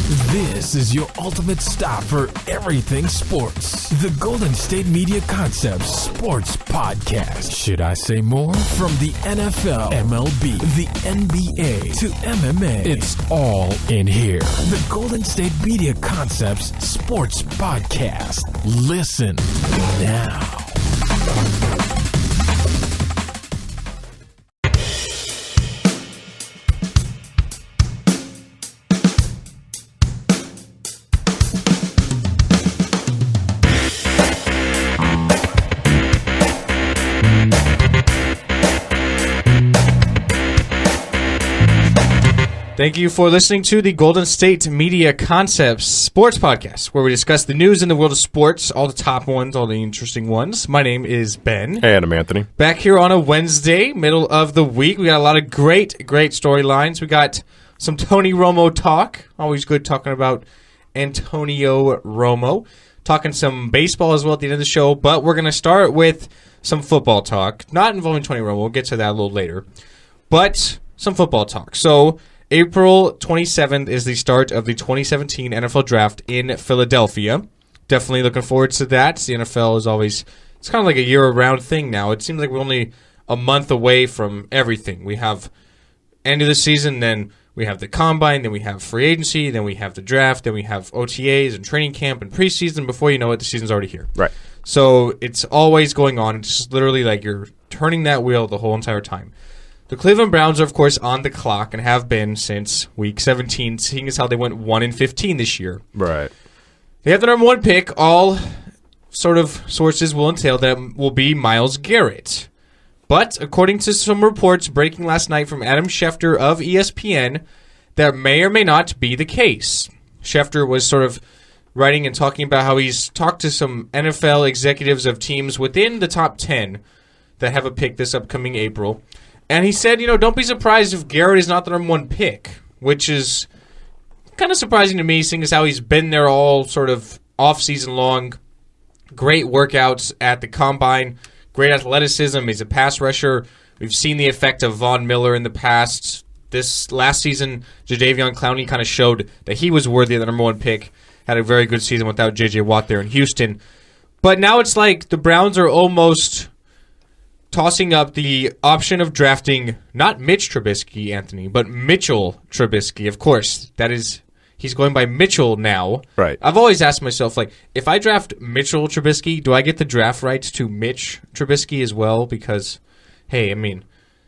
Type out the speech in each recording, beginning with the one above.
This is your ultimate stop for everything sports. The Golden State Media Concepts Sports Podcast. Should I say more? From the NFL, MLB, the NBA to MMA, it's all in here. The Golden State Media Concepts Sports Podcast. Listen now. Thank you for listening to the Golden State Media Concepts Sports Podcast, where we discuss the news in the world of sports, all the top ones, all the interesting ones. My name is Ben. Hey, and I'm Anthony. Back here on a Wednesday, middle of the week. We got a lot of great storylines. We got some Tony Romo talk. Always good talking about Antonio Romo. Talking some baseball as well at the end of the show, but we're going to start with some football talk. Not involving Tony Romo. We'll get to that a little later. But some football talk. So April 27th is the start of the 2017 NFL Draft in Philadelphia. Definitely looking forward to that. The NFL is always, it's kind of like a year-round thing now. It seems like we're only a month away from everything. We have end of the season, then we have the combine, then we have free agency, then we have the draft, then we have OTAs and training camp and preseason. Before you know it, the season's already here. Right. So it's always going on. It's just literally like you're turning that wheel the whole entire time. The Cleveland Browns are, of course, on the clock and have been since Week 17, seeing as how they went 1-15 this year. Right. They have the number one pick. All sort of sources will entail that will be Myles Garrett. But according to some reports breaking last night from Adam Schefter of ESPN, that may or may not be the case. Schefter was sort of writing and talking about how he's talked to some NFL executives of teams within the top 10 that have a pick this upcoming April. And he said, don't be surprised if Garrett is not the number one pick, which is kind of surprising to me, seeing as how he's been there all sort of off-season long. Great workouts at the combine, great athleticism. He's a pass rusher. We've seen the effect of Von Miller in the past. This last season, Jadeveon Clowney kind of showed that he was worthy of the number one pick. Had a very good season without J.J. Watt there in Houston. But now it's like the Browns are almost tossing up the option of drafting not Mitch Trubisky, Anthony, but Mitchell Trubisky. Of course, he's going by Mitchell now. Right. I've always asked myself, if I draft Mitchell Trubisky, do I get the draft rights to Mitch Trubisky as well? Because, hey,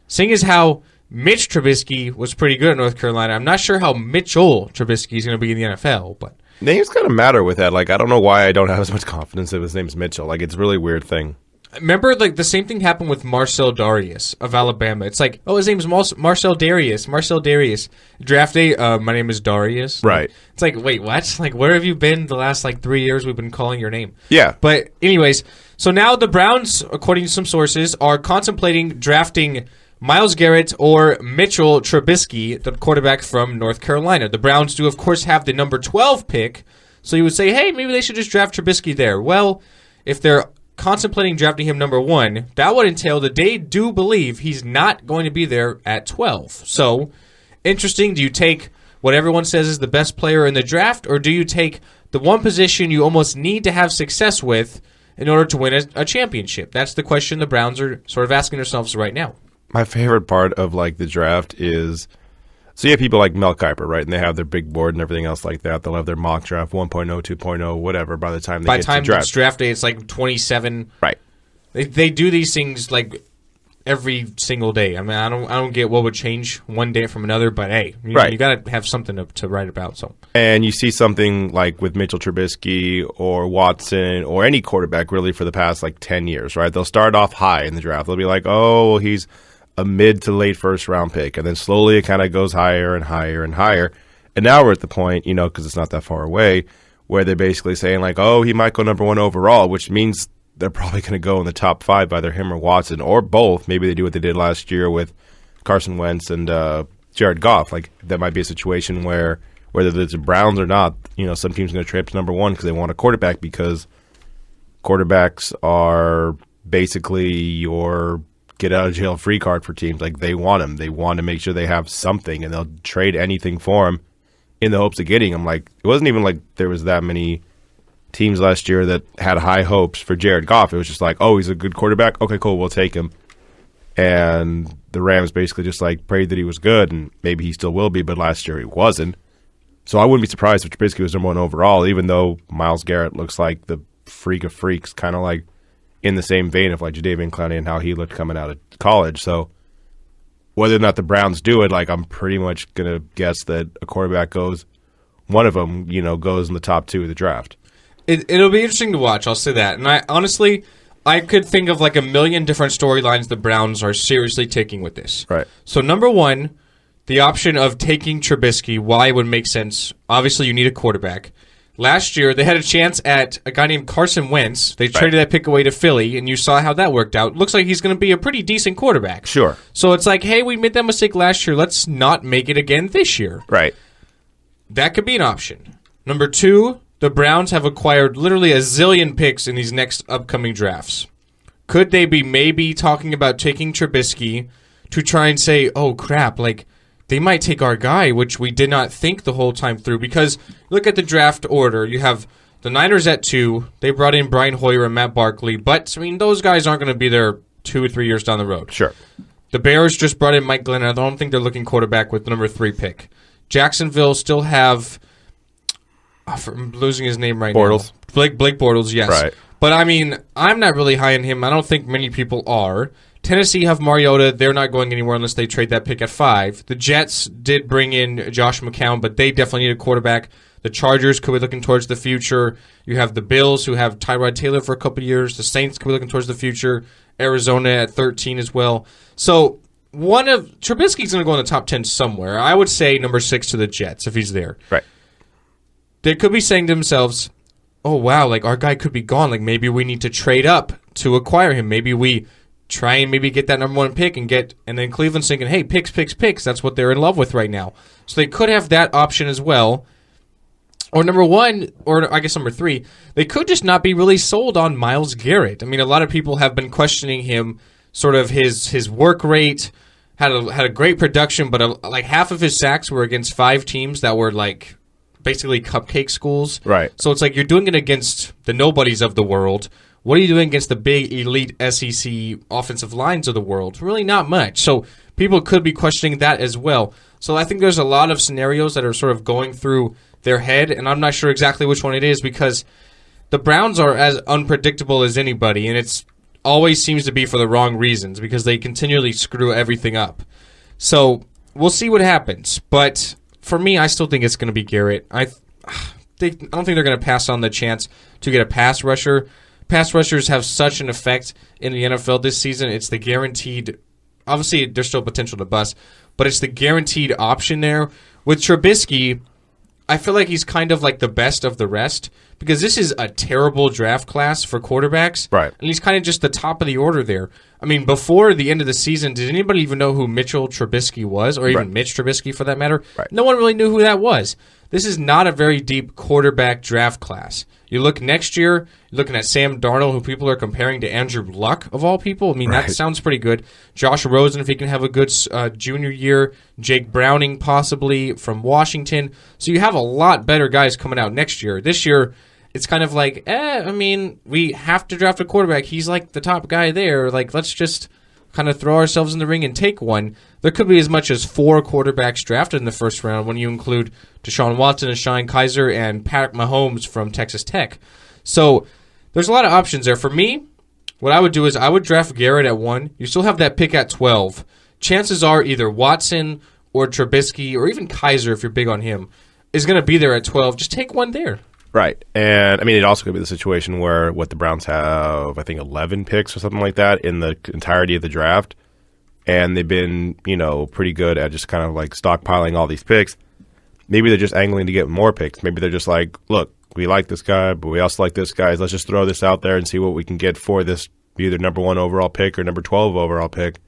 seeing as how Mitch Trubisky was pretty good at North Carolina, I'm not sure how Mitchell Trubisky is going to be in the NFL, but names kind of matter with that. I don't know why I don't have as much confidence if his name's Mitchell. It's a really weird thing. Remember, the same thing happened with Marcel Darius of Alabama. It's like, his name's Marcel Darius. Marcel Darius. Draft day, my name is Darius. Right. It's like, wait, what? Where have you been the last, 3 years we've been calling your name? Yeah. But anyways, so now the Browns, according to some sources, are contemplating drafting Myles Garrett or Mitchell Trubisky, the quarterback from North Carolina. The Browns do, of course, have the number 12 pick, so you would say, hey, maybe they should just draft Trubisky there. Well, if they're contemplating drafting him number 1, that would entail that they do believe he's not going to be there at 12. So, interesting. Do you take what everyone says is the best player in the draft, or do you take the one position you almost need to have success with in order to win a championship? That's the question the Browns are sort of asking themselves right now. My favorite part of the draft is, so you have people like Mel Kiper, right? And they have their big board and everything else like that. They'll have their mock draft 1.0, 2.0, whatever by the time they get to draft. It's draft day, it's 27. Right. They do these things every single day. I don't get what would change one day from another, but hey, you got to have something to write about. So. And you see something with Mitchell Trubisky or Watson or any quarterback really for the past 10 years, right? They'll start off high in the draft. They'll be he's a mid to late first round pick, and then slowly it kind of goes higher and higher and higher. And now we're at the point, because it's not that far away, where they're basically saying he might go number 1 overall, which means they're probably going to go in the top 5, either him or Watson, or both. Maybe they do what they did last year with Carson Wentz and Jared Goff. That might be a situation where whether it's the Browns or not, some team's going to trade up to number 1 because they want a quarterback, because quarterbacks are basically your get out of jail free card for teams. They want them. They want to make sure they have something, and they'll trade anything for him in the hopes of getting him. Like, it wasn't even like there was that many teams last year that had high hopes for Jared Goff. It was just like, oh, he's a good quarterback. Okay, cool, we'll take him. And the Rams basically just like prayed that he was good, and maybe he still will be, but last year he wasn't. So I wouldn't be surprised if Trubisky was number one overall, even though Myles Garrett looks like the freak of freaks, kind of like in the same vein of like Jadeveon Clowney and how he looked coming out of college. So whether or not the Browns do it, like I'm pretty much going to guess that a quarterback goes, one of them, goes in the top 2 of the draft. It'll be interesting to watch, I'll say that. And I could think of like a million different storylines the Browns are seriously taking with this. Right. So number one, the option of taking Trubisky, why it would make sense. Obviously, you need a quarterback. Last year, they had a chance at a guy named Carson Wentz. They traded that pick away to Philly, and you saw how that worked out. Looks like he's going to be a pretty decent quarterback. Sure. So it's like, hey, we made that mistake last year. Let's not make it again this year. Right. That could be an option. Number two, the Browns have acquired literally a zillion picks in these next upcoming drafts. Could they be maybe talking about taking Trubisky to try and say, oh, crap, like, they might take our guy, which we did not think the whole time through. Because look at the draft order. You have the Niners at 2. They brought in Brian Hoyer and Matt Barkley. But, I mean, those guys aren't going to be there 2 or 3 years down the road. Sure. The Bears just brought in Mike Glennon. I don't think they're looking quarterback with the number 3 pick. Jacksonville still have... I'm losing his name right Bortles. now. Blake Bortles, yes. Right. But, I mean, I'm not really high on him. I don't think many people are. Tennessee have Mariota. They're not going anywhere unless they trade that pick at 5. The Jets did bring in Josh McCown, but they definitely need a quarterback. The Chargers could be looking towards the future. You have the Bills, who have Tyrod Taylor for a couple of years. The Saints could be looking towards the future. Arizona at 13 as well. So Trubisky's going to go in the top 10 somewhere. I would say number 6 to the Jets if he's there. Right. They could be saying to themselves, oh, wow, like our guy could be gone. Like maybe we need to trade up to acquire him. Maybe we try and maybe get that number 1 pick and then Cleveland's thinking, hey, picks. That's what they're in love with right now. So they could have that option as well. Or number 1, or I guess number 3, they could just not be really sold on Myles Garrett. I mean, a lot of people have been questioning him, sort of his work rate, had a great production, but like half of his sacks were against 5 teams that were like basically cupcake schools. Right. So it's like you're doing it against the nobodies of the world. What are you doing against the big elite SEC offensive lines of the world? Really not much. So people could be questioning that as well. So I think there's a lot of scenarios that are sort of going through their head, and I'm not sure exactly which one it is because the Browns are as unpredictable as anybody, and it's always seems to be for the wrong reasons because they continually screw everything up. So we'll see what happens. But for me, I still think it's going to be Garrett. I don't think they're going to pass on the chance to get a pass rusher. Pass rushers have such an effect in the NFL this season. It's the guaranteed. Obviously, there's still potential to bust, but it's the guaranteed option there. With Trubisky, I feel like he's kind of like the best of the rest because this is a terrible draft class for quarterbacks. Right. And he's kind of just the top of the order there. I mean, before the end of the season, did anybody even know who Mitchell Trubisky was, or even Mitch Trubisky for that matter? Right. No one really knew who that was. This is not a very deep quarterback draft class. You look next year, you're looking at Sam Darnold, who people are comparing to Andrew Luck, of all people. I mean, that sounds pretty good. Josh Rosen, if he can have a good junior year. Jake Browning, possibly, from Washington. So you have a lot better guys coming out next year. This year, it's kind of like, I mean, we have to draft a quarterback. He's like the top guy there. Like, let's just kind of throw ourselves in the ring and take one. There could be as much as 4 quarterbacks drafted in the first round when you include Deshaun Watson and Shine Kaiser and Patrick Mahomes from Texas Tech. So there's a lot of options there. For me, what I would do is I would draft Garrett at 1. You still have that pick at 12. Chances are either Watson or Trubisky or even Kaiser, if you're big on him, is going to be there at 12. Just take one there. Right. And, I mean, it also could be the situation where the Browns have, I think, 11 picks or something like that in the entirety of the draft. And they've been, pretty good at just kind of like stockpiling all these picks. Maybe they're just angling to get more picks. Maybe they're just like, look, we like this guy, but we also like this guy. Let's just throw this out there and see what we can get for this either number 1 overall pick or number 12 overall pick.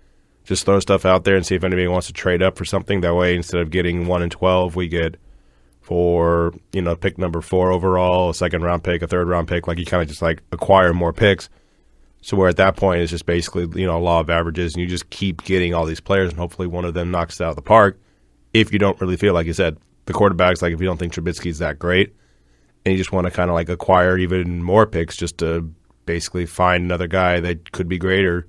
Just throw stuff out there and see if anybody wants to trade up for something. That way, instead of getting 1 and 12, we get for, pick number 4 overall, a second-round pick, a third-round pick. Like, you kind of just, like, acquire more picks. So where at that point, it's just basically, law of averages, and you just keep getting all these players, and hopefully one of them knocks it out of the park if you don't really feel, like you said, the quarterbacks, like if you don't think Trubisky's that great, and you just want to kind of like acquire even more picks just to basically find another guy that could be great or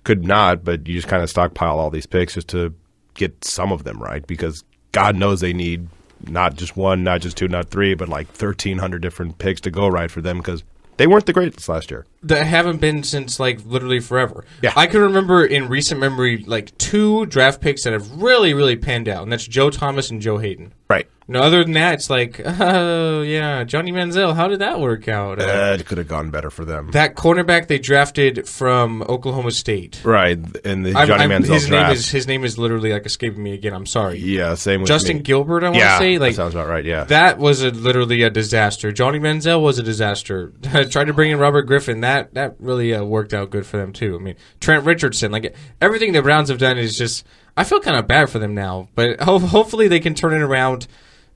could not, but you just kind of stockpile all these picks just to get some of them right, because God knows they need not just one, not just two, not three, but like 1,300 different picks to go right for them, because they weren't the greatest last year. They haven't been since like literally forever. Yeah. I can remember in recent memory like 2 draft picks that have really, really panned out, and that's Joe Thomas and Joe Hayden. Right. No, other than that, it's like, oh, yeah, Johnny Manziel, how did that work out? It could have gone better for them. That cornerback they drafted from Oklahoma State. Right, and the Johnny Manziel draft. His name is literally like escaping me again. I'm sorry. Yeah, same with Justin me. Gilbert, I want to say. Like, that sounds about right, yeah. That was literally a disaster. Johnny Manziel was a disaster. Tried to bring in Robert Griffin. That really worked out good for them, too. I mean, Trent Richardson. Like, everything the Browns have done is just, I feel kind of bad for them now. But hopefully they can turn it around.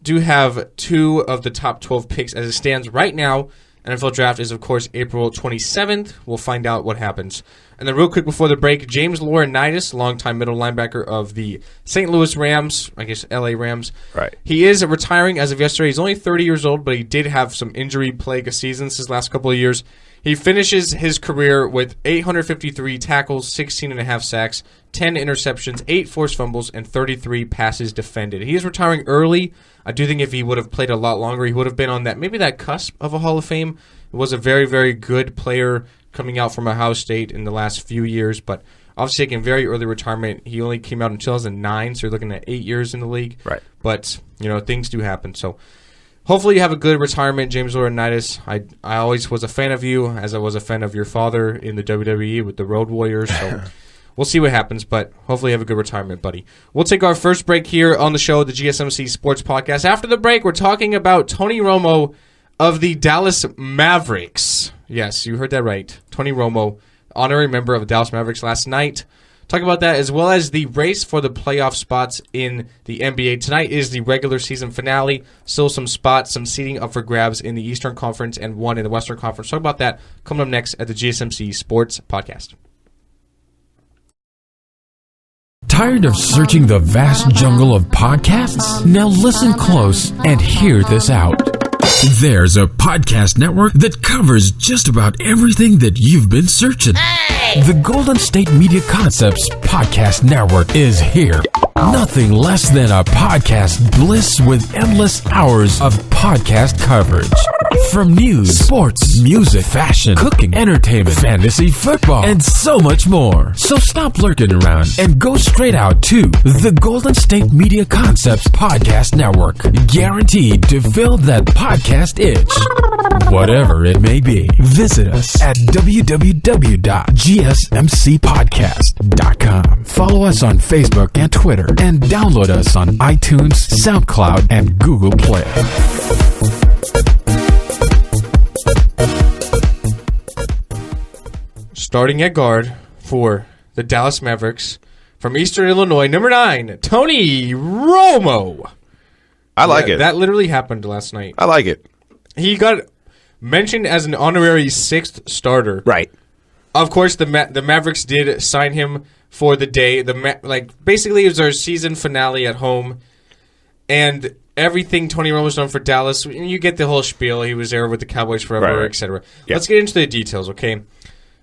Do have 2 of the top 12 picks as it stands right now. NFL draft is, of course, April 27th. We'll find out what happens. And then real quick before the break, James Laurinaitis, longtime middle linebacker of the St. Louis Rams, I guess LA Rams. Right. He is retiring as of yesterday. He's only 30 years old, but he did have some injury plague seasons his last couple of years. He finishes his career with 853 tackles, 16.5 sacks, 10 interceptions, 8 forced fumbles, and 33 passes defended. He is retiring early. I do think if he would have played a lot longer, he would have been on that cusp of a Hall of Fame. He was a very, very good player coming out from Ohio State in the last few years, but obviously taking very early retirement. He only came out in 2009, so you're looking at 8 years in the league. Right. But, things do happen. So hopefully you have a good retirement, James Laurinaitis. I always was a fan of you, as I was a fan of your father in the WWE with the Road Warriors, so we'll see what happens, but hopefully you have a good retirement, buddy. We'll take our first break here on the show, the GSMC Sports Podcast. After the break, we're talking about Tony Romo of the Dallas Mavericks. Yes, you heard that right. Tony Romo, honorary member of the Dallas Mavericks last night. Talk about that as well as the race for the playoff spots in the NBA. Tonight is the regular season finale. Still some spots, some seating up for grabs in the Eastern Conference and one in the Western Conference. Talk about that coming up next at the GSMC Sports Podcast. Tired of searching the vast jungle of podcasts? Now listen close and hear this out. There's a podcast network that covers just about everything that you've been searching. Hey! The Golden State Media Concepts Podcast Network is here. Nothing less than a podcast bliss with endless hours of podcast coverage. From news, sports, music, fashion, cooking, entertainment, fantasy, football, and so much more. So stop lurking around and go straight out to the Golden State Media Concepts Podcast Network. Guaranteed to fill that podcast itch. Whatever it may be. Visit us at www.gsmcpodcast.com. Follow us on Facebook and Twitter, and download us on iTunes, SoundCloud, and Google Play. Starting at guard for the Dallas Mavericks from Eastern Illinois, number 9, Tony Romo. I like it. That literally happened last night. I like it. He got mentioned as an honorary 6th starter. Right. Of course, the Mavericks did sign him for the day. Basically, it was our season finale at home, and everything Tony Romo's done for Dallas. You get the whole spiel. He was there with the Cowboys forever, right. etc. Yeah. Let's get into the details, okay?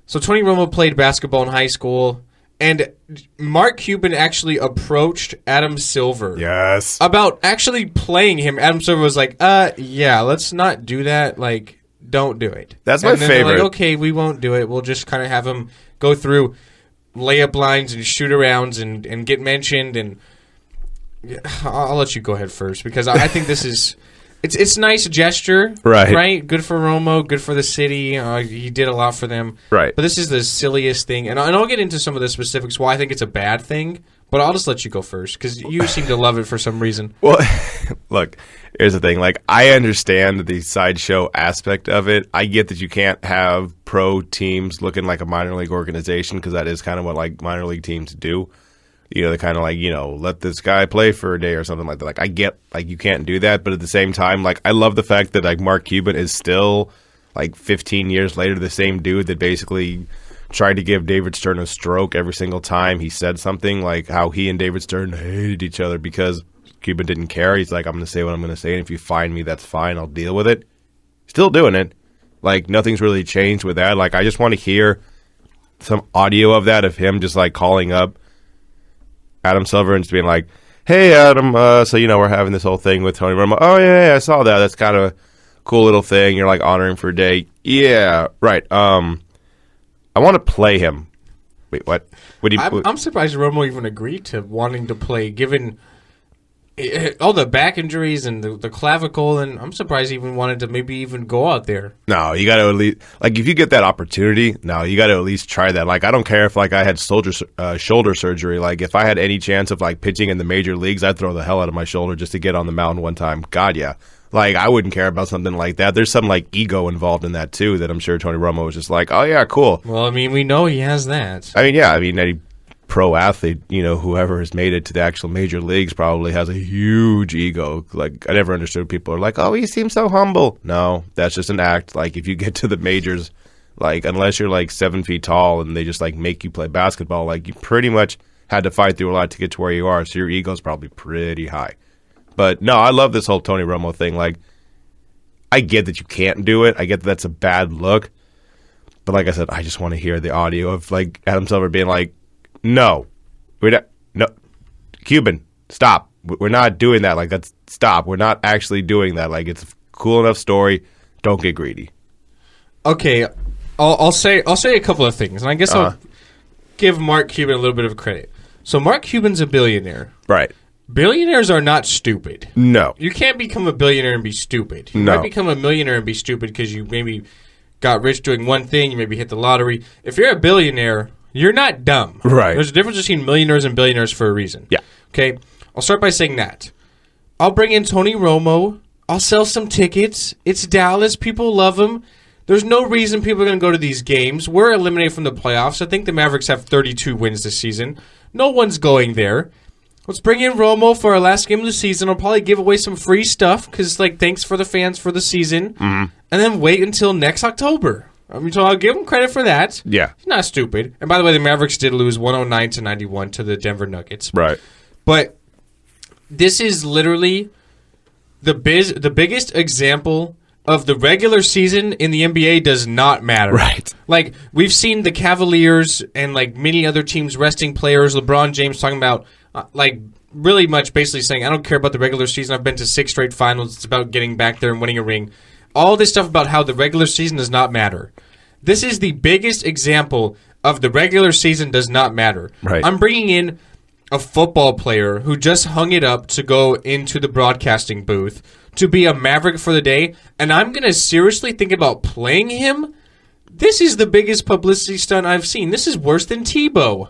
So Tony Romo played basketball in high school, and Mark Cuban actually approached Adam Silver. Yes. About actually playing him. Adam Silver was like, yeah, let's not do that. Like, don't do it. That's my favorite. They're like, okay, we won't do it. We'll just kind of have him go through layup lines and shoot-arounds and get mentioned. And I'll let you go ahead first, because I think this is... It's a nice gesture, right? Good for Romo, good for the city. He did a lot for them. Right. But this is the silliest thing. And I'll get into some of the specifics why I think it's a bad thing, but I'll just let you go first, because you seem to love it for some reason. Well, look, here's the thing. Like, I understand the sideshow aspect of it. I get that you can't have pro teams looking like a minor league organization, because that is kind of what, like, minor league teams do. They're kind of like, let this guy play for a day or something like that. Like, I get, like, you can't do that. But at the same time, like, I love the fact that, like, Mark Cuban is still, like, 15 years later, the same dude that basically tried to give David Stern a stroke every single time he said something, like how he and David Stern hated each other because Cuban didn't care. He's like, I'm going to say what I'm going to say, and if you find me, that's fine. I'll deal with it. Still doing it. Like, nothing's really changed with that. Like, I just want to hear some audio of that, of him just, like, calling up Adam Silver and just being like, hey, Adam, so, we're having this whole thing with Tony Romo. Oh, yeah, I saw that. That's kind of a cool little thing. You're, like, honoring for a day. Yeah, right. I want to play him. Wait, what? I'm surprised Romo even agreed to wanting to play, given all the back injuries and the clavicle, and I'm surprised he even wanted to maybe even go out there. No, you got to at least, like, if you get that opportunity, no, you got to at least try that. Like, I don't care if, like, I had shoulder surgery. Like, if I had any chance of, like, pitching in the major leagues, I'd throw the hell out of my shoulder just to get on the mound one time. God, yeah. Like, I wouldn't care about something like that. There's some, like, ego involved in that, too, that I'm sure Tony Romo was just like, oh, yeah, cool. Well, I mean, we know he has that. I mean, yeah, any pro athlete, whoever has made it to the actual major leagues probably has a huge ego. Like, I never understood people are like, oh, he seems so humble. No, that's just an act. Like, if you get to the majors, like, unless you're like 7 feet tall and they just like make you play basketball, like, you pretty much had to fight through a lot to get to where you are. So your ego's probably pretty high. But no, I love this whole Tony Romo thing. Like, I get that you can't do it. I get that that's a bad look. But like I said, I just want to hear the audio of like Adam Silver being like, no, Cuban, stop. We're not doing that. Like, that's stop. We're not actually doing that. Like, it's a cool enough story. Don't get greedy. Okay, I'll say a couple of things, and I guess I'll give Mark Cuban a little bit of credit. So Mark Cuban's a billionaire. Right. Billionaires are not stupid. No. You can't become a billionaire and be stupid. You might become a millionaire and be stupid because you maybe got rich doing one thing, you maybe hit the lottery. If you're a billionaire, you're not dumb. Right. There's a difference between millionaires and billionaires for a reason. Yeah. Okay? I'll start by saying that. I'll bring in Tony Romo. I'll sell some tickets. It's Dallas. People love him. There's no reason people are going to go to these games. We're eliminated from the playoffs. I think the Mavericks have 32 wins this season. No one's going there. Let's bring in Romo for our last game of the season. I'll probably give away some free stuff because, like, thanks for the fans for the season. Mm-hmm. And then wait until next October. I mean, so I'll give him credit for that. Yeah. He's not stupid. And by the way, the Mavericks did lose 109-91 to the Denver Nuggets. Right. But this is literally the biggest example of the regular season in the NBA does not matter. Right. Like, we've seen the Cavaliers and, like, many other teams resting players. LeBron James talking about, like, really much basically saying, I don't care about the regular season. I've been to 6 straight finals. It's about getting back there and winning a ring. All this stuff about how the regular season does not matter. This is the biggest example of the regular season does not matter. Right. I'm bringing in a football player who just hung it up to go into the broadcasting booth to be a Maverick for the day, and I'm going to seriously think about playing him? This is the biggest publicity stunt I've seen. This is worse than Tebow.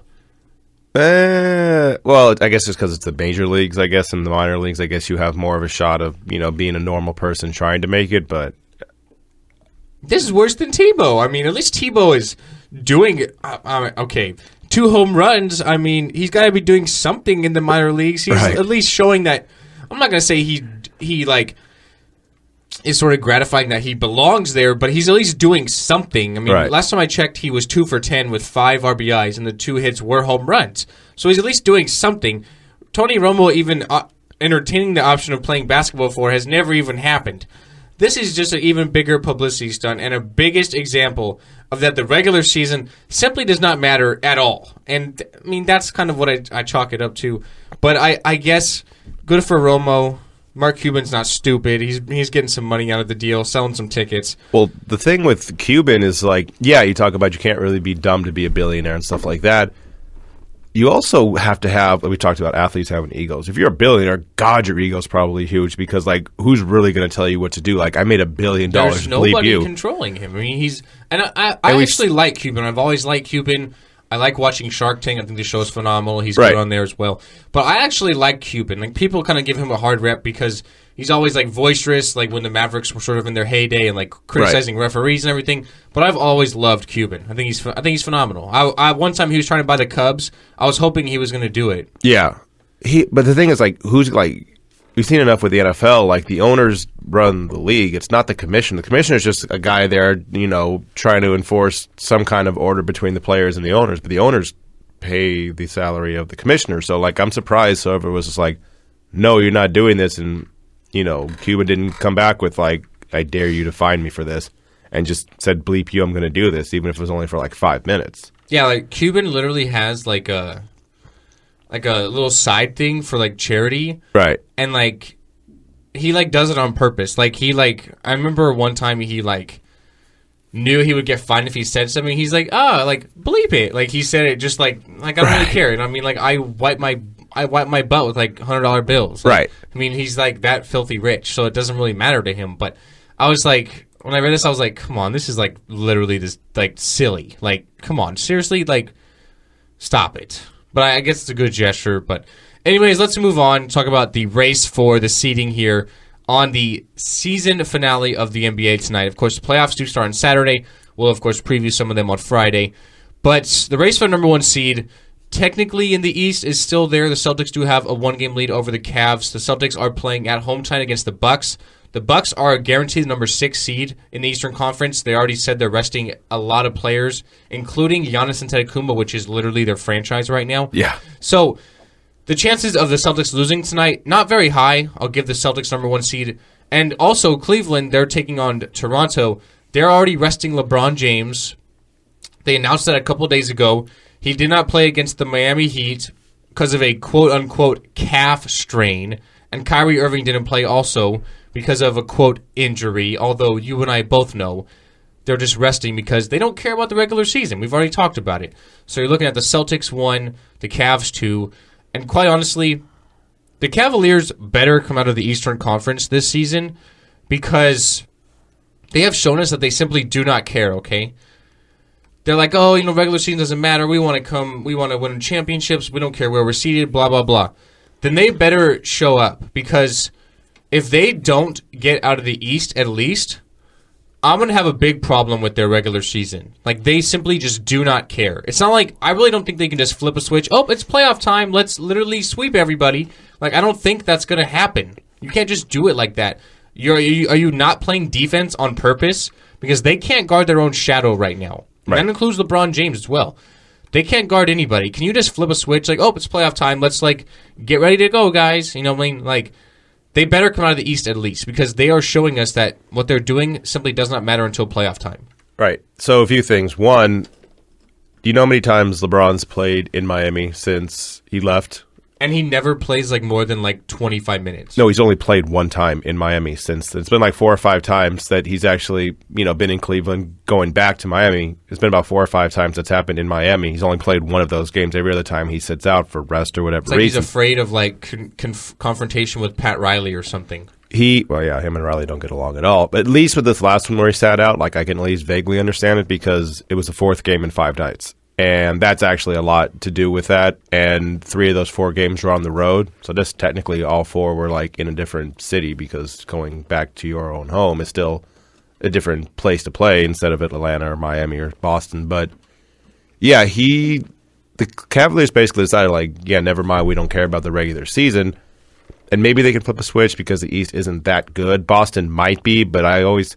Well, I guess it's because it's the major leagues. I guess in the minor leagues, I guess you have more of a shot of being a normal person trying to make it. But this is worse than Tebow. I mean, at least Tebow is doing okay. 2 home runs. I mean, he's got to be doing something in the minor leagues. He's at least showing that. I'm not going to say he like is sort of gratifying that he belongs there, but he's at least doing something. I mean, last time I checked, he was 2 for 10 with 5 RBIs, and the 2 hits were home runs. So he's at least doing something. Tony Romo even entertaining the option of playing basketball for has never even happened. This is just an even bigger publicity stunt and a biggest example of that the regular season simply does not matter at all. And, I mean, that's kind of what I chalk it up to. But I guess good for Romo. Mark Cuban's not stupid. He's getting some money out of the deal, selling some tickets. Well, the thing with Cuban is, like, yeah, you talk about you can't really be dumb to be a billionaire and stuff like that. You also have to have, we talked about athletes having egos. If you're a billionaire, God, your ego's probably huge because, like, who's really going to tell you what to do? Like, I made $1 billion. There's nobody controlling him. I mean, I actually like Cuban. I've always liked Cuban. I like watching Shark Tank. I think the show's phenomenal. He's good on there as well. But I actually like Cuban. Like, people kind of give him a hard rep because he's always, like, boisterous, like when the Mavericks were sort of in their heyday and, like, criticizing referees and everything. But I've always loved Cuban. I think he's phenomenal. One time he was trying to buy the Cubs. I was hoping he was going to do it. Yeah. But the thing is, like, we've seen enough with the NFL. Like, the owners run the league. It's not the commission. The commissioner is just a guy there, trying to enforce some kind of order between the players and the owners. But the owners pay the salary of the commissioner. So, like, I'm surprised Silver was just like, no, you're not doing this. And, Cuban didn't come back with, like, I dare you to find me for this. And just said, bleep you, I'm going to do this, even if it was only for, like, 5 minutes. Yeah, like, Cuban literally has, like a little side thing for, like, charity. Right. And, like, he, like, does it on purpose. Like, I remember one time he, like, knew he would get fined if he said something. He's like, like, bleep it. Like, he said it just, like I don't really care. And I mean, like, I wipe my butt with, like, $100 bills. Like, right. I mean, he's, like, that filthy rich, so it doesn't really matter to him. But I was like... When I read this, I was like, come on, this is, like, literally this, like, silly. Like, come on, seriously? Like, stop it. But I guess it's a good gesture. But anyways, let's move on. Talk about the race for the seeding here on the season finale of the NBA tonight. Of course, the playoffs do start on Saturday. We'll, of course, preview some of them on Friday. But the race for the number 1 seed, technically in the East, is still there. The Celtics do have a 1-game lead over the Cavs. The Celtics are playing at home tonight against the Bucks. The Bucks are guaranteed the number 6 seed in the Eastern Conference. They already said they're resting a lot of players, including Giannis Antetokounmpo, which is literally their franchise right now. Yeah. So the chances of the Celtics losing tonight, not very high. I'll give the Celtics number 1 seed. And also Cleveland, they're taking on Toronto. They're already resting LeBron James. They announced that a couple days ago. He did not play against the Miami Heat because of a quote-unquote calf strain. And Kyrie Irving didn't play also because of a, quote, injury, although you and I both know they're just resting because they don't care about the regular season. We've already talked about it. So you're looking at the Celtics 1, the Cavs 2, and quite honestly, the Cavaliers better come out of the Eastern Conference this season because they have shown us that they simply do not care, okay? They're like, regular season doesn't matter. We want to win championships. We don't care where we're seated, blah, blah, blah. Then they better show up because if they don't get out of the East at least, I'm going to have a big problem with their regular season. Like, they simply just do not care. It's not like, I really don't think they can just flip a switch. Oh, it's playoff time. Let's literally sweep everybody. Like, I don't think that's going to happen. You can't just do it like that. Are you not playing defense on purpose? Because they can't guard their own shadow right now. Right. That includes LeBron James as well. They can't guard anybody. Can you just flip a switch? Like, it's playoff time. Let's, get ready to go, guys. You know what I mean? Like, they better come out of the East at least because they are showing us that what they're doing simply does not matter until playoff time. Right. So a few things. One, do you know how many times LeBron's played in Miami since he left? And he never plays more than 25 minutes. No, he's only played one time in Miami since. It's been 4 or 5 times that he's actually, been in Cleveland going back to Miami. It's been about 4 or 5 times that's happened in Miami. He's only played one of those games. Every other time he sits out for rest or whatever reason. He's afraid of confrontation with Pat Riley or something. Him and Riley don't get along at all. But at least with this last one where he sat out, I can at least vaguely understand it because it was the 4th game in 5 nights. And that's actually a lot to do with that. And 3 of those 4 games were on the road. So this technically all 4 were in a different city because going back to your own home is still a different place to play instead of Atlanta or Miami or Boston. But yeah, the Cavaliers basically decided never mind, we don't care about the regular season. And maybe they can flip a switch because the East isn't that good. Boston might be, but I always...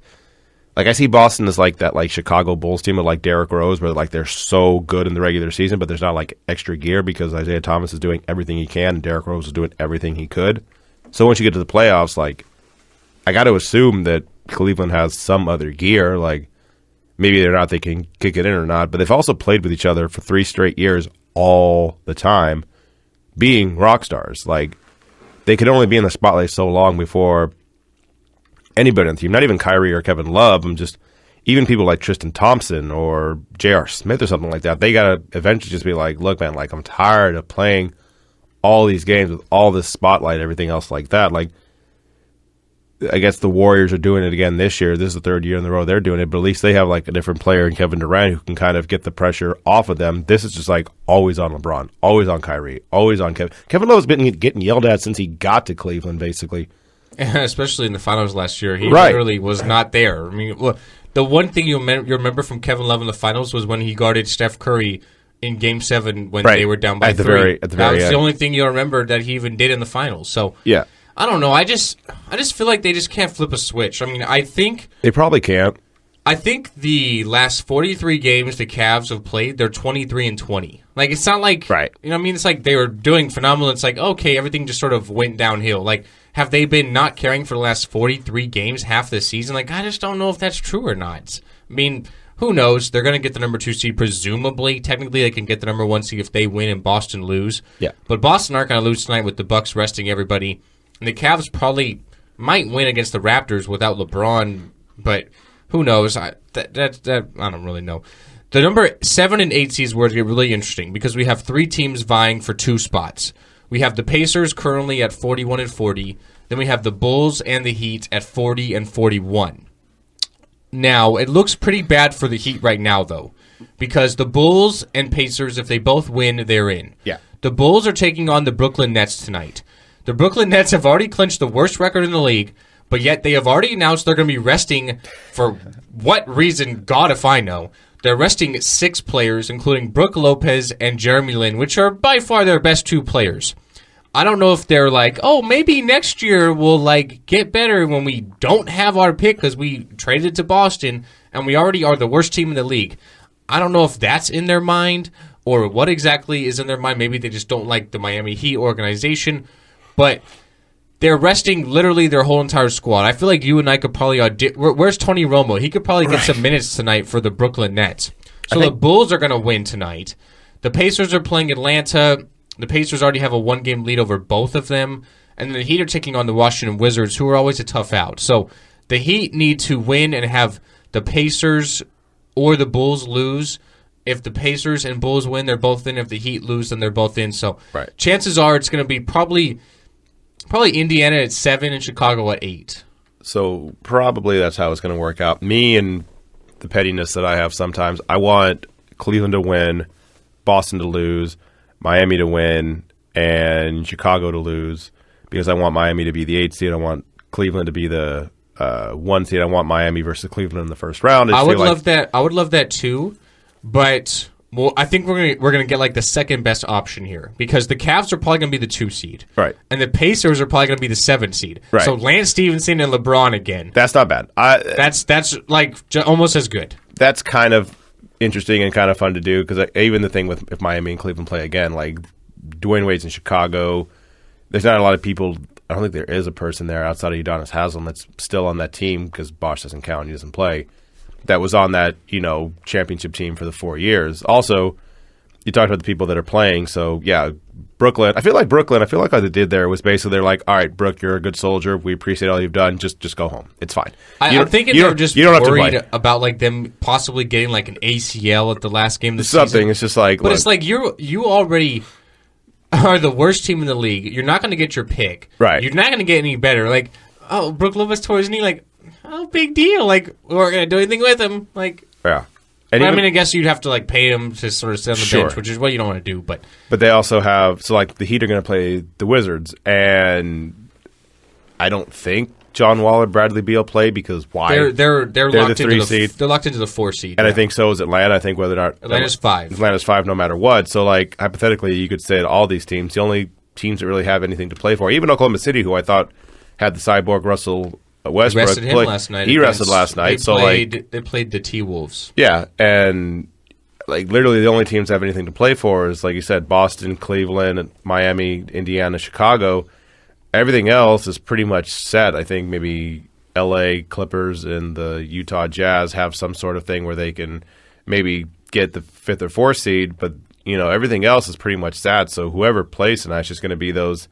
I see Boston as that Chicago Bulls team with Derrick Rose where they're so good in the regular season, but there's not extra gear because Isaiah Thomas is doing everything he can and Derrick Rose is doing everything he could. So once you get to the playoffs, I got to assume that Cleveland has some other gear. Maybe they're not, they can kick it in or not, but they've also played with each other for 3 straight years all the time, being rock stars. They could only be in the spotlight so long before anybody on the team, not even Kyrie or Kevin Love, even people like Tristan Thompson or J.R. Smith or something like that, they got to eventually just be look, man, I'm tired of playing all these games with all this spotlight, everything else like that. I guess the Warriors are doing it again this year. This is the 3rd year in a row they're doing it, but at least they have a different player in Kevin Durant who can kind of get the pressure off of them. This is just always on LeBron, always on Kyrie, always on Kevin. Kevin Love's been getting yelled at since he got to Cleveland, basically. Especially in the finals last year. He literally was not there. I mean, look, the one thing you remember from Kevin Love in the finals was when he guarded Steph Curry in Game 7 when they were down by 3. That was the only thing you remember that he even did in the finals. So, yeah. I don't know. I just feel like they just can't flip a switch. I mean, I think... They probably can't. I think the last 43 games the Cavs have played, they're 23-20. Like, it's not like, right. You know what I mean? It's like they were doing phenomenal. It's like, okay, everything just sort of went downhill. Like, have they been not caring for the last 43 games, half the season? Like, I just don't know if that's true or not. I mean, who knows? They're going to get the number 2 seed, presumably. Technically, they can get the number 1 seed if they win and Boston lose. Yeah. But Boston aren't going to lose tonight with the Bucks resting everybody. And the Cavs probably might win against the Raptors without LeBron, but who knows? I don't really know. The number 7 and 8 seeds words get really interesting because we have 3 teams vying for 2 spots. We have the Pacers currently at 41-40. Then we have the Bulls and the Heat at 40-41. Now, it looks pretty bad for the Heat right now, though, because the Bulls and Pacers, if they both win, they're in. Yeah. The Bulls are taking on the Brooklyn Nets tonight. The Brooklyn Nets have already clinched the worst record in the league, but yet they have already announced they're going to be resting for what reason, God if I know. They're resting 6 players, including Brook Lopez and Jeremy Lin, which are by far their best 2 players. I don't know if they're like, oh, maybe next year we'll like get better when we don't have our pick because we traded to Boston and we already are the worst team in the league. I don't know if that's in their mind or what exactly is in their mind. Maybe they just don't like the Miami Heat organization, but they're resting literally their whole entire squad. I feel like you and I could probably where's Tony Romo? He could probably get some minutes tonight for the Brooklyn Nets. So the Bulls are going to win tonight. The Pacers are playing Atlanta. The Pacers already have a 1-game lead over both of them. And the Heat are taking on the Washington Wizards, who are always a tough out. So the Heat need to win and have the Pacers or the Bulls lose. If the Pacers and Bulls win, they're both in. If the Heat lose, then they're both in. So chances are it's going to be probably Indiana at 7 and Chicago at 8. So probably that's how it's going to work out. Me and the pettiness that I have sometimes, I want Cleveland to win, Boston to lose, Miami to win, and Chicago to lose because I want Miami to be the 8th seed. I want Cleveland to be the 1 seed. I want Miami versus Cleveland in the first round. I would love that. I would love that too, but I think we're gonna get like the second best option here because the Cavs are probably gonna be the 2 seed, right? And the Pacers are probably gonna be the 7 seed, right? So Lance Stevenson and LeBron again. That's not bad. That's like almost as good. That's kind of interesting and kind of fun to do because even the thing with if Miami and Cleveland play again, like Dwayne Wade's in Chicago, there's not a lot of people. I don't think there is a person there outside of Udonis Haslem that's still on that team because Bosh doesn't count; he doesn't play. That was on that championship team for the 4 years. Also, you talked about the people that are playing. So yeah, Brooklyn. I feel like what they did there was basically they're like, all right, Brook, you're a good soldier. We appreciate all you've done. Just go home. It's fine. I'm thinking they're just worried about like them possibly getting like an ACL at the last game of the season. Something. It's just like, but it's like you already are the worst team in the league. You're not going to get your pick. Right. You're not going to get any better. Like, oh, Brook Lopez tore his knee. Like, oh, big deal. Like, we're going to do anything with him. Like, yeah. And I mean, I guess you'd have to like pay him to sort of sit on the bench, which is what you don't want to do. But they also have the Heat are going to play the Wizards, and I don't think John Wall or Bradley Beal play because why? They're locked the 3 seed. They're locked into the 4 seed, and I think so is Atlanta. I think whether or not Atlanta's 5. Atlanta's 5, no matter what. So like hypothetically, you could say that all these teams, the only teams that really have anything to play for, even Oklahoma City, who I thought had the cyborg Russell Westbrook, rested him last night. He rested last night. They played the T-Wolves. Yeah, and like literally the only teams that have anything to play for is, like you said, Boston, Cleveland, Miami, Indiana, Chicago. Everything else is pretty much set. I think maybe L.A. Clippers and the Utah Jazz have some sort of thing where they can maybe get the 5th or 4th seed, but everything else is pretty much set. So whoever plays tonight is just going to be those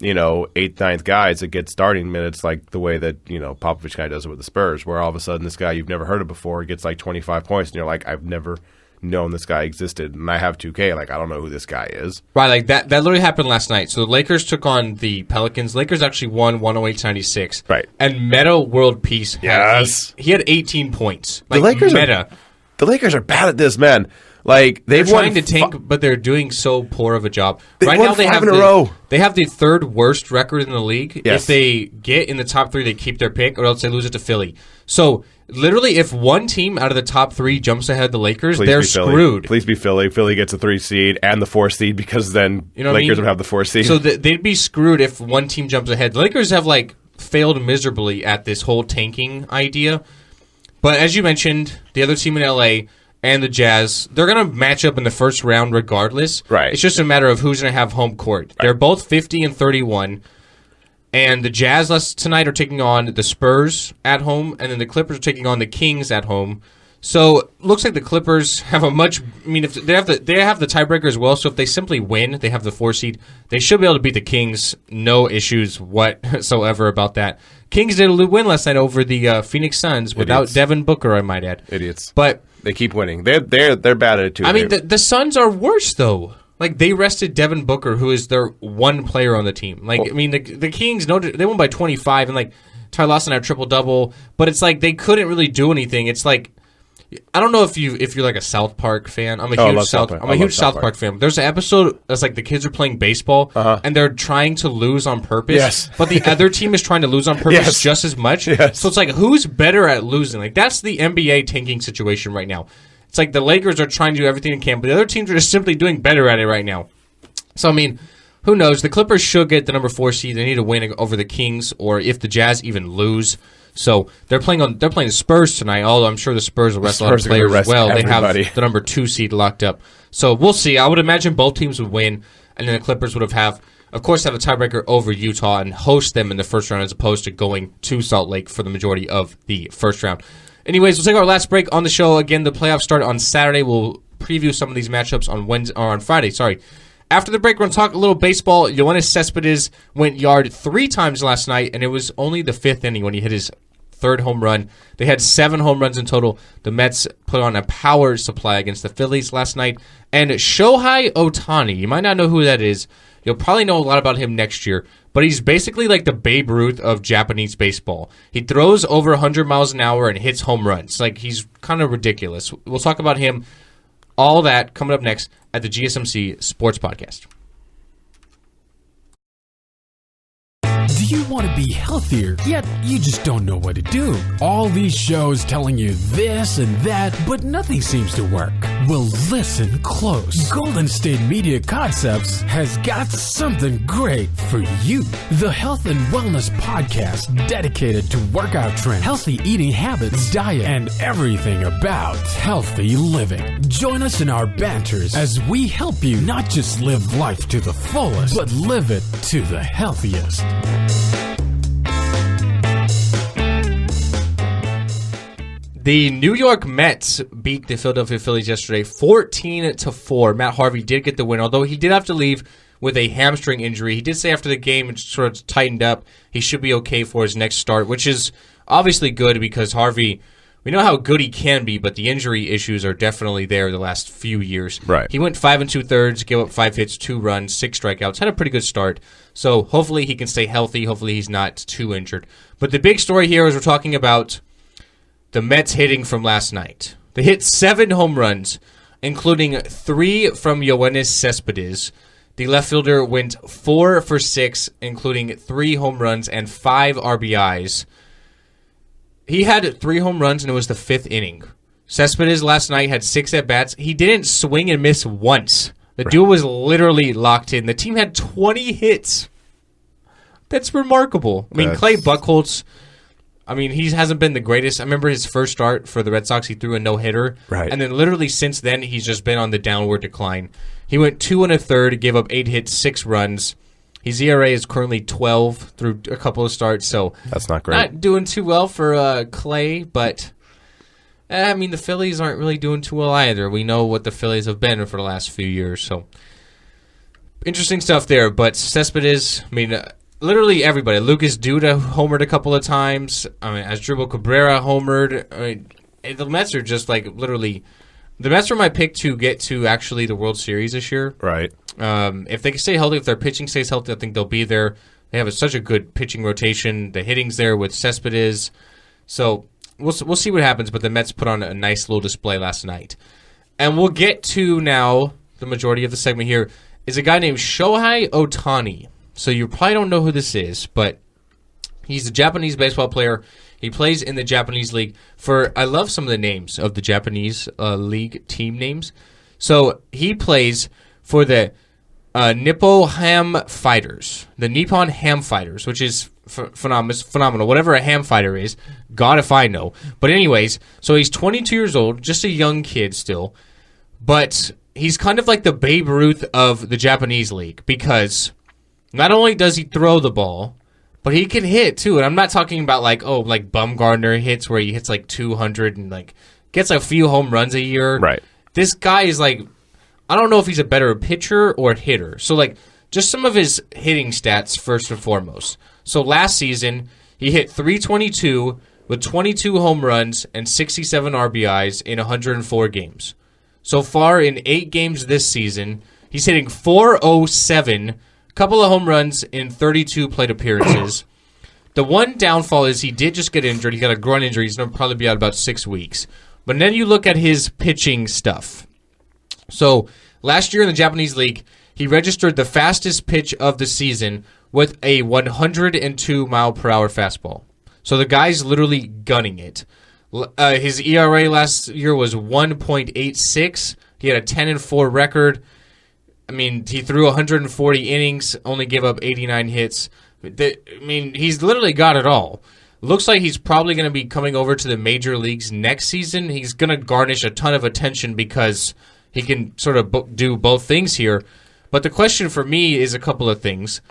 8th, 9th guys that get starting minutes like the way that, Popovich kind of does it with the Spurs, where all of a sudden this guy you've never heard of before gets like 25 points, and you're like, I've never known this guy existed, and I have 2K, like, I don't know who this guy is. Right, like that literally happened last night. So the Lakers took on the Pelicans. Lakers actually won 108-96. Right. And Meta World Peace he had 18 points. Like, the Lakers are bad at this, man. Like they're trying to tank, but they're doing so poor of a job. Right now, they have in a row. They have the 3rd worst record in the league. Yes. If they get in the top 3, they keep their pick, or else they lose it to Philly. So literally, if one team out of the top 3 jumps ahead of the Lakers, they're screwed. Please be Philly. Philly gets a 3 seed and the 4 seed because then Lakers would have the 4 seed. So they'd be screwed if one team jumps ahead. The Lakers have failed miserably at this whole tanking idea. But as you mentioned, the other team in LA and the Jazz, they're going to match up in the first round regardless. Right. It's just a matter of who's going to have home court. Right. They're both 50 and 31. And the Jazz tonight are taking on the Spurs at home, and then the Clippers are taking on the Kings at home. So looks like the Clippers have if they have the tiebreaker as well. So if they simply win, they have the 4 seed. They should be able to beat the Kings. No issues whatsoever about that. Kings did win last night over the Phoenix Suns without Devin Booker, I might add. Idiots. But they keep winning. They're bad at it too. I mean, the Suns are worse though. Like, they rested Devin Booker, who is their one player on the team. Like, I mean, the Kings, they won by 25, and, like, Ty Lawson had a triple-double, but it's like they couldn't really do anything. It's like, I don't know if you're like a South Park fan. I'm a huge South Park fan. There's an episode that's like the kids are playing baseball, and they're trying to lose on purpose, but the other team is trying to lose on purpose just as much. Yes. So it's like, who's better at losing? Like, that's the NBA tanking situation right now. It's like the Lakers are trying to do everything they can, but the other teams are just simply doing better at it right now. So, I mean, who knows? The Clippers should get the number 4 seed. They need to win over the Kings, or if the Jazz even lose. So they're playing the Spurs tonight, although I'm sure the Spurs will rest a lot of players as well. Everybody. They have the number 2 seed locked up. So we'll see. I would imagine both teams would win, and then the Clippers would have a tiebreaker over Utah and host them in the first round as opposed to going to Salt Lake for the majority of the first round. Anyways, we'll take our last break on the show. Again, the playoffs start on Saturday. We'll preview some of these matchups on Friday. After the break, we're going to talk a little baseball. Yoenis Cespedes went yard 3 times last night, and it was only the 5th inning when he hit his 3rd home run. They had 7 home runs in total. The Mets put on a power supply against the Phillies last night. And Shohei Otani, you might not know who that is. You'll probably know a lot about him next year, but he's basically like the Babe Ruth of Japanese baseball. He throws over 100 miles an hour and hits home runs. Like, he's kind of ridiculous. We'll talk about him, all that, coming up next at the GSMC Sports Podcast. Do you want to be healthier, yet you just don't know what to do? All these shows telling you this and that, but nothing seems to work. Well, listen close. Golden State Media Concepts has got something great for you. The Health and Wellness Podcast dedicated to workout trends, healthy eating habits, diet, and everything about healthy living. Join us in our banters as we help you not just live life to the fullest, but live it to the healthiest. The New York Mets beat the Philadelphia Phillies yesterday 14-4. Matt Harvey did get the win, although he did have to leave with a hamstring injury. He did say after the game it sort of tightened up. He should be okay for his next start, which is obviously good because Harvey, we know how good he can be, but the injury issues are definitely there the last few years. Right. He went 5 2/3, gave up 5 hits, 2 runs, 6 strikeouts, had a pretty good start. So hopefully he can stay healthy. Hopefully he's not too injured. But the big story here is we're talking about the Mets hitting from last night. They hit 7 home runs, including 3 from Yoenis Cespedes. The left fielder went 4 for 6, including 3 home runs and 5 RBIs. He had 3 home runs, and it was the 5th inning. Cespedes last night had 6 at-bats. He didn't swing and miss once. The dude was literally locked in. The team had 20 hits. That's remarkable. I mean, Clay Buchholz, he hasn't been the greatest. I remember his first start for the Red Sox, he threw a no-hitter. Right. And then literally since then, he's just been on the downward decline. He went 2 1/3, gave up 8 hits, 6 runs. His ERA is currently 12 through a couple of starts, so that's not great. Not doing too well for Clay, but the Phillies aren't really doing too well either. We know what the Phillies have been for the last few years, so interesting stuff there. But Cespedes, literally everybody. Lucas Duda homered a couple of times. Asdrubal Cabrera homered. The Mets are just literally. The Mets are my pick to get to actually the World Series this year. Right. If they can stay healthy, if their pitching stays healthy, I think they'll be there. They have such a good pitching rotation. The hitting's there with Cespedes. So we'll see what happens, but the Mets put on a nice little display last night. And we'll get to now, the majority of the segment here, is a guy named Shohei Otani. So you probably don't know who this is, but he's a Japanese baseball player. He plays in the Japanese league I love some of the names of the Japanese league team names. So he plays for the Nippon Ham Fighters, which is phenomenal. Whatever a ham fighter is, God if I know. But anyways, so he's 22 years old, just a young kid still. But he's kind of like the Babe Ruth of the Japanese league because not only does he throw the ball, but he can hit too. And I'm not talking about like Bumgarner hits where he hits like 200 and like gets a few home runs a year. Right. This guy is like, I don't know if he's a better pitcher or hitter. So like just some of his hitting stats first and foremost. So last season, he hit .322 with 22 home runs and 67 RBIs in 104 games. So far in 8 games this season, he's hitting .407, a couple of home runs in 32 plate appearances. The one downfall is he did just get injured. He got a groin injury. He's going to probably be out about 6 weeks. But then you look at his pitching stuff. So last year in the Japanese league, he registered the fastest pitch of the season with a 102-mile-per-hour fastball. So the guy's literally gunning it. His ERA last year was 1.86. He had a 10-4 record. I mean, he threw 140 innings, only gave up 89 hits. He's literally got it all. Looks like he's probably going to be coming over to the major leagues next season. He's going to garnish a ton of attention because he can sort of do both things here. But the question for me is a couple of things.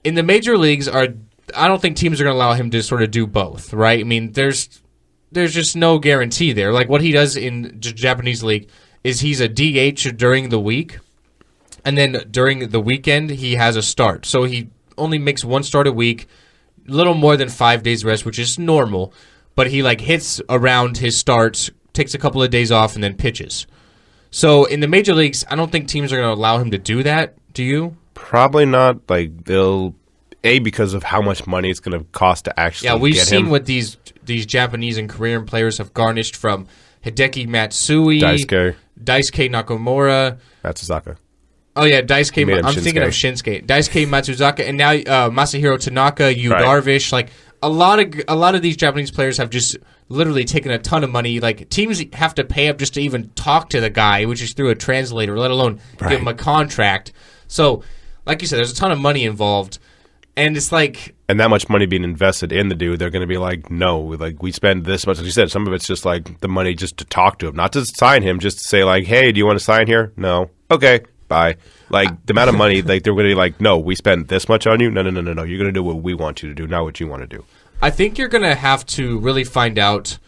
In the major leagues, I don't think teams are going to allow him to sort of do both, right? I mean, there's just no guarantee there. Like what he does in the Japanese league is he's a DH during the week, and then during the weekend he has a start. So he only makes one start a week, a little more than 5 days rest, which is normal. But he like hits around his starts, takes a couple of days off, and then pitches. So in the major leagues, I don't think teams are going to allow him to do that. Do you? Probably not. Like they'll because of how much money it's going to cost to actually. Yeah, we've get seen him. what these Japanese and Korean players have garnished from Hideki Matsui, Daisuke Nakamura, Matsuzaka. Oh yeah, Daisuke. I'm thinking of Shinsuke. Daisuke Matsuzaka, and now Masahiro Tanaka, Darvish. Like a lot of these Japanese players have just literally taken a ton of money. Like teams have to pay up just to even talk to the guy, which is through a translator, let alone give him a contract. So, like you said, there's a ton of money involved, and it's like, and that much money being invested in the dude, they're going to be like, no, like we spend this much. Like you said, some of it's just like the money just to talk to him, not to sign him, just to say like, hey, do you want to sign here? No, okay, bye. Like the amount of money, like they're going to be like, no, we spent this much on you. No. You're going to do what we want you to do, not what you want to do. I think you're going to have to really find out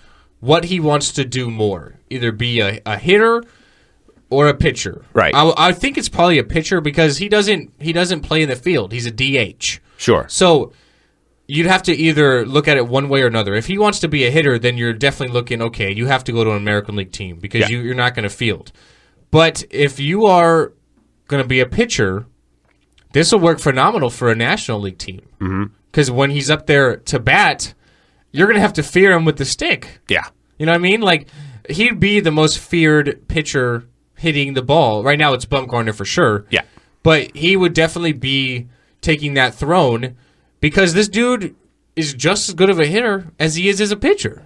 what he wants to do more, either be a hitter or a pitcher. Right. I think it's probably a pitcher because he doesn't play in the field. He's a DH. Sure. So you'd have to either look at it one way or another. If he wants to be a hitter, then you're definitely looking, okay, you have to go to an American League team because you're not going to field. But if you are going to be a pitcher, this will work phenomenal for a National League team. Because when he's up there to bat, you're going to have to fear him with the stick. Yeah. You know what I mean? Like, he'd be the most feared pitcher hitting the ball. Right now, it's Bumgarner for sure. Yeah. But he would definitely be taking that throne because this dude is just as good of a hitter as he is as a pitcher.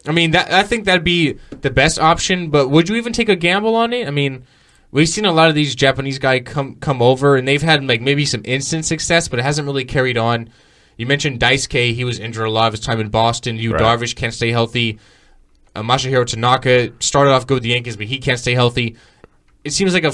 I mean, I think that'd be the best option, but would you even take a gamble on it? I mean, we've seen a lot of these Japanese guys come over, and they've had like maybe some instant success, but it hasn't really carried on. You mentioned Daisuke. He was injured a lot of his time in Boston. Darvish can't stay healthy. Masahiro Tanaka started off good with the Yankees, but he can't stay healthy. It seems like a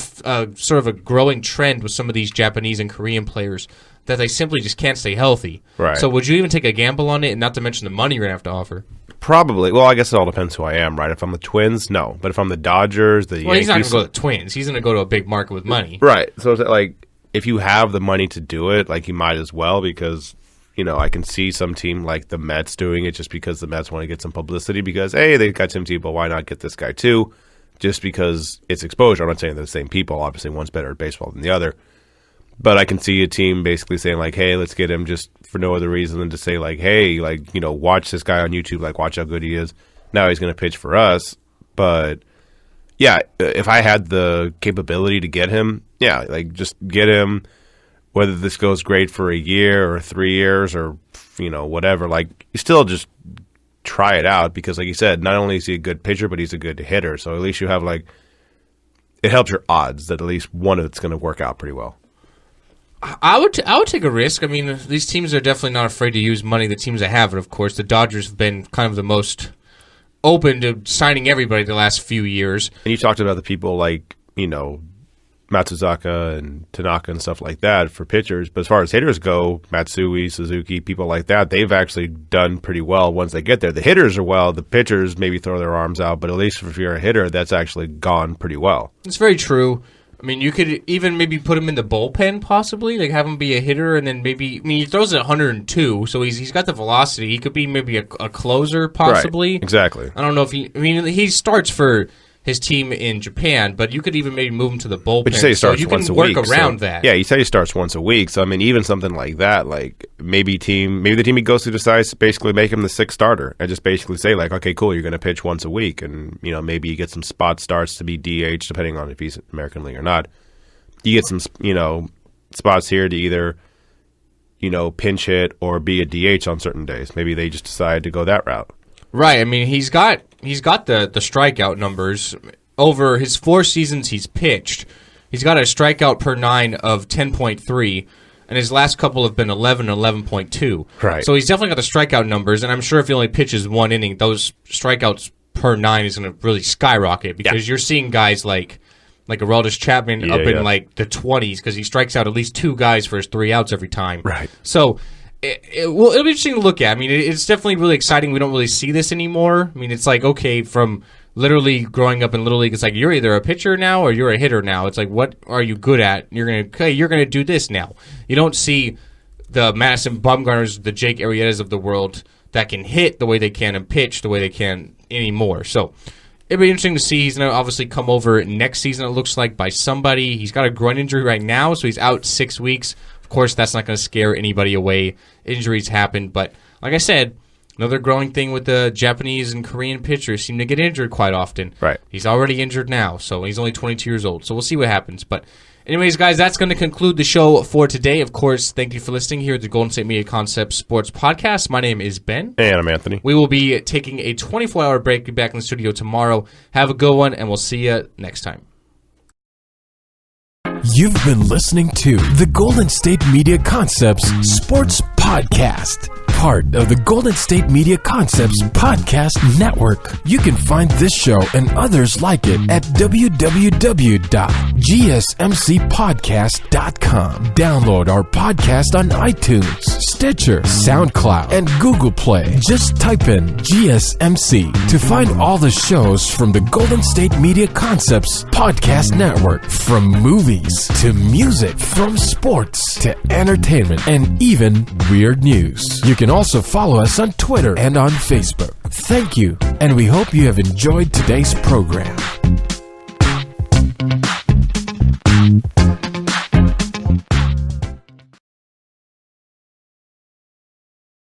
sort of a growing trend with some of these Japanese and Korean players that they simply just can't stay healthy. Right. So would you even take a gamble on it, and not to mention the money you're going to have to offer? Probably. Well, I guess it all depends who I am, right? If I'm the Twins, no. But if I'm the Dodgers, the Yankees... He's not going to go to the Twins. He's going to go to a big market with money. Right. So, like, if you have the money to do it, like, you might as well because, you know, I can see some team like the Mets doing it just because the Mets want to get some publicity because, hey, they got Tim Tebow, why not get this guy too? Just because it's exposure. I'm not saying they're the same people. Obviously, one's better at baseball than the other. But I can see a team basically saying, like, hey, let's get him just for no other reason than to say, like, hey, like, you know, watch this guy on YouTube. Like, watch how good he is. Now he's going to pitch for us. But, yeah, if I had the capability to get him, yeah, like, just get him, whether this goes great for a year or 3 years or, you know, whatever. Like, you still just try it out because, like you said, not only is he a good pitcher, but he's a good hitter. So at least you have, like, it helps your odds that at least one of it's going to work out pretty well. I would take a risk. I mean, these teams are definitely not afraid to use money. The teams that have it, of course. The Dodgers have been kind of the most open to signing everybody the last few years. And you talked about the people like, Matsuzaka and Tanaka and stuff like that for pitchers. But as far as hitters go, Matsui, Suzuki, people like that, they've actually done pretty well once they get there. The hitters are well. The pitchers maybe throw their arms out. But at least if you're a hitter, that's actually gone pretty well. It's very true. I mean, you could even maybe put him in the bullpen, possibly, like have him be a hitter, and then he throws at 102, so he's got the velocity. He could be maybe a closer, possibly. Right, exactly. I don't know if he starts for his team in Japan, but you could even maybe move him to the bullpen. But you say he starts once a week. You can work around that. Yeah, you say he starts once a week. So, I mean, even something like that, like maybe the team he goes to decides to basically make him the sixth starter and just basically say, like, okay, cool, you're going to pitch once a week. And, maybe you get some spot starts to be DH, depending on if he's American League or not. You get some, spots here to either, pinch hit or be a DH on certain days. Maybe they just decide to go that route. Right. I mean, he's got the strikeout numbers over his 4 seasons he's pitched. He's got a strikeout per 9 of 10.3, and his last couple have been 11 and 11.2. Right. So he's definitely got the strikeout numbers, and I'm sure if he only pitches 1 inning, those strikeouts per 9 is going to really skyrocket because you're seeing guys like Aroldis Chapman up in like the 20s because he strikes out at least 2 guys for his 3 outs every time. Right. So it'll be interesting to look at. I mean, it's definitely really exciting. We don't really see this anymore. I mean, it's like, okay, from literally growing up in Little League, it's like you're either a pitcher now or you're a hitter now. It's like, what are you good at? You're gonna do this now. You don't see the Madison Bumgarners, the Jake Arrietas of the world that can hit the way they can and pitch the way they can anymore. So it'll be interesting to see. He's going to obviously come over next season, it looks like, by somebody. He's got a groin injury right now, so he's out 6 weeks. Of course, that's not going to scare anybody away. Injuries happen. But like I said, another growing thing with the Japanese and Korean pitchers seem to get injured quite often. Right. He's already injured now, so he's only 22 years old. So we'll see what happens. But anyways, guys, that's going to conclude the show for today. Of course, thank you for listening here at the Golden State Media Concepts Sports Podcast. My name is Ben. And I'm Anthony. We will be taking a 24-hour break. Be back in the studio tomorrow. Have a good one, and we'll see you next time. You've been listening to the Golden State Media Concepts Sports Podcast, part of the Golden State Media Concepts Podcast Network. You can find this show and others like it at www.gsmcpodcast.com. Download our podcast on iTunes, Stitcher, SoundCloud, and Google Play. Just type in GSMC to find all the shows from the Golden State Media Concepts Podcast Network, from movies to music, from sports to entertainment, and even weird news. You can also follow us on Twitter and on Facebook. Thank you, and we hope you have enjoyed today's program.